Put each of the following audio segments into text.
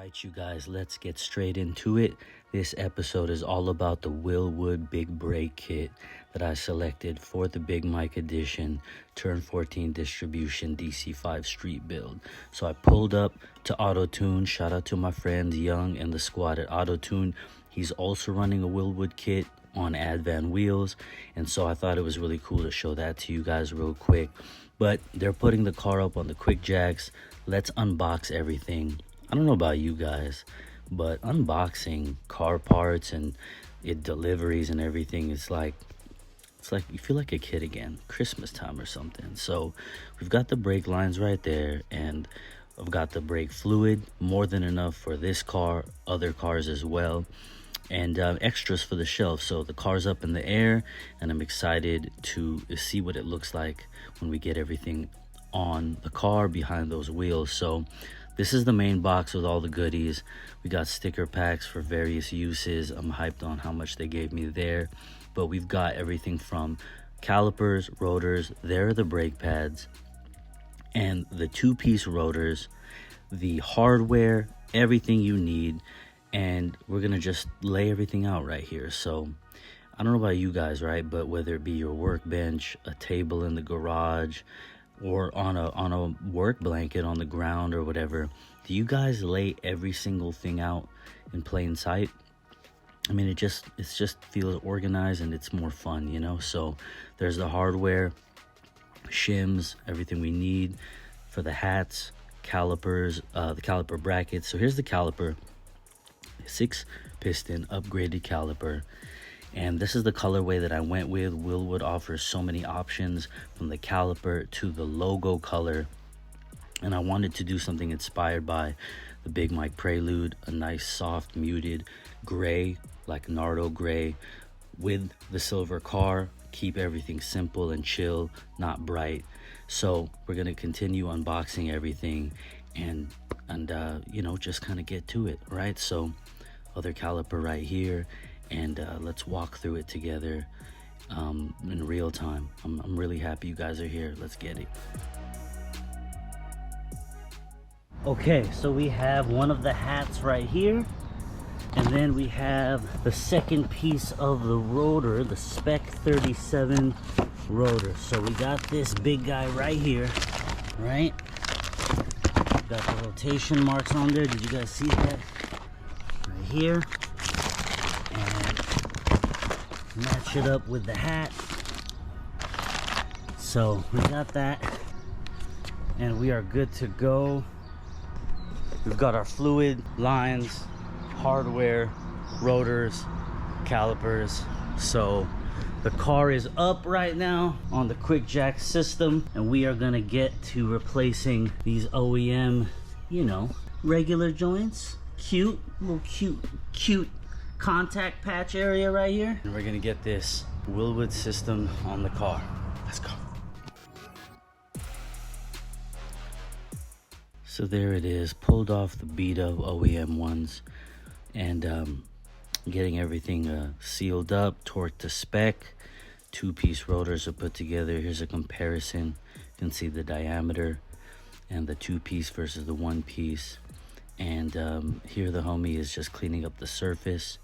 Alright, you guys, let's get straight into it. This episode is all about the Wilwood Big Brake Kit that I selected for the Big Mike Edition Turn 14 Distribution DC5 Street Build. So I pulled up to Autotuned. Shout out to my friend Young and the squad at Autotuned. He's also running a Wilwood kit on Advan wheels, and so I thought it was really cool to show that to you guys real quick. But they're putting the car up on the quick jacks. Let's unbox everything. I don't know about you guys, but unboxing car parts and deliveries and everything, it's like you feel like a kid again, Christmas time or something. So we've got the brake lines right there, and I've got the brake fluid, more than enough for this car, other cars as well, and extras for the shelf. So the car's up in the air, and I'm excited to see what it looks like when we get everything on the car behind those wheels. So this is the main box with all the goodies. We got sticker packs for various uses. I'm hyped on how much they gave me there. But we've got everything from calipers, rotors, there are the brake pads, and the two-piece rotors, the hardware, everything you need. And we're gonna just lay everything out right here. So I don't know about you guys, right? But whether it be your workbench, a table in the garage, or on a work blanket on the ground or whatever, do you guys lay every single thing out in plain sight? I mean, it just feels organized and it's more fun, you know? So there's the hardware, shims, everything we need for the hats, calipers, the caliper brackets. So here's the caliper, 6-piston upgraded caliper. And this is the colorway that I went with. Wilwood offers so many options, from the caliper to the logo color. And I wanted to do something inspired by the Big Mike Prelude, a nice soft muted gray, like Nardo gray, with the silver car. Keep everything simple and chill, not bright. So we're gonna continue unboxing everything and you know, just kind of get to it, right? So other caliper right here. And let's walk through it together in real time. I'm really happy you guys are here. Let's get it. Okay, so we have one of the hats right here, and then we have the second piece of the rotor, the Spec 37 rotor. So we got this big guy right here, right? Got the rotation marks on there. Did you guys see that? Right here. Match it up with the hat. So we got that, and we are good to go. We've got our fluid lines, hardware, rotors, calipers. So the car is up right now on the quick jack system, and we are gonna get to replacing these OEM, you know, regular joints. Little cute contact patch area right here, and we're gonna get this Wilwood system on the car. Let's go. So there it is, pulled off the beat up OEM ones, and getting everything sealed up, torqued to spec. Two-piece rotors are put together. Here's a comparison. You can see the diameter and the two-piece versus the one-piece. And here the homie is just cleaning up the surface,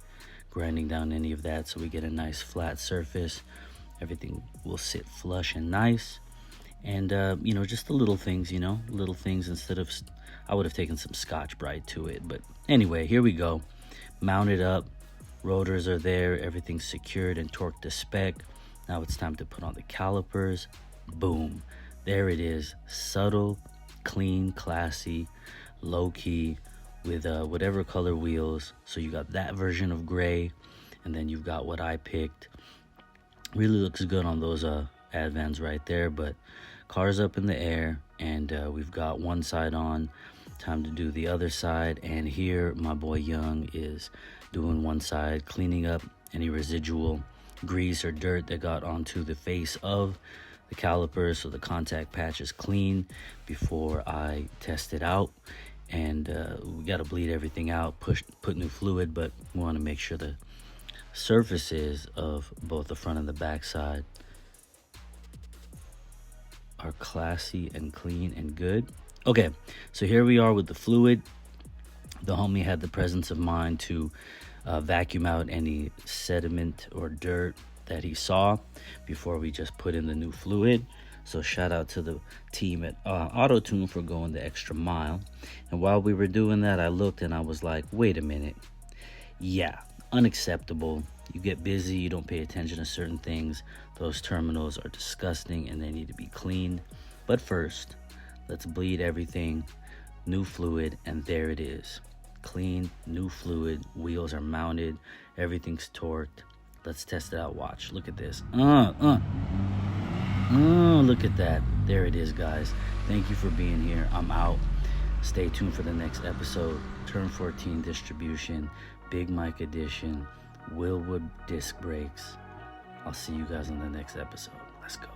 grinding down any of that so we get a nice flat surface. Everything will sit flush and nice. And you know, just the little things, you know, little things. Instead of, I would have taken some Scotch-Brite to it, but anyway, here we go. Mounted up, rotors are there, everything's secured and torqued to spec. Now it's time to put on the calipers. Boom, there it is. Subtle, clean, classy, low-key, with whatever color wheels. So you got that version of gray, and then you've got what I picked. Really looks good on those Advans right there. But car's up in the air, and we've got one side on. Time to do the other side. And here my boy Young is doing one side, cleaning up any residual grease or dirt that got onto the face of the calipers, so the contact patch is clean before I test it out. And we got to bleed everything out, put new fluid, but we want to make sure the surfaces of both the front and the back side are classy and clean and good. Okay, so here we are with the fluid. The homie had the presence of mind to vacuum out any sediment or dirt that he saw before we just put in the new fluid. So shout out to the team at Autotuned for going the extra mile. And while we were doing that, I looked and I was like, wait a minute. Yeah, unacceptable. You get busy, you don't pay attention to certain things. Those terminals are disgusting and they need to be cleaned. But first, let's bleed everything. New fluid, and there it is. Clean, new fluid, wheels are mounted, everything's torqued. Let's test it out, watch. Look at this. Look at that. There it is, guys. Thank you for being here. I'm out. Stay tuned for the next episode. Turn 14 distribution, Big Mike Edition, Wilwood disc brakes. I'll see you guys in the next episode. Let's go.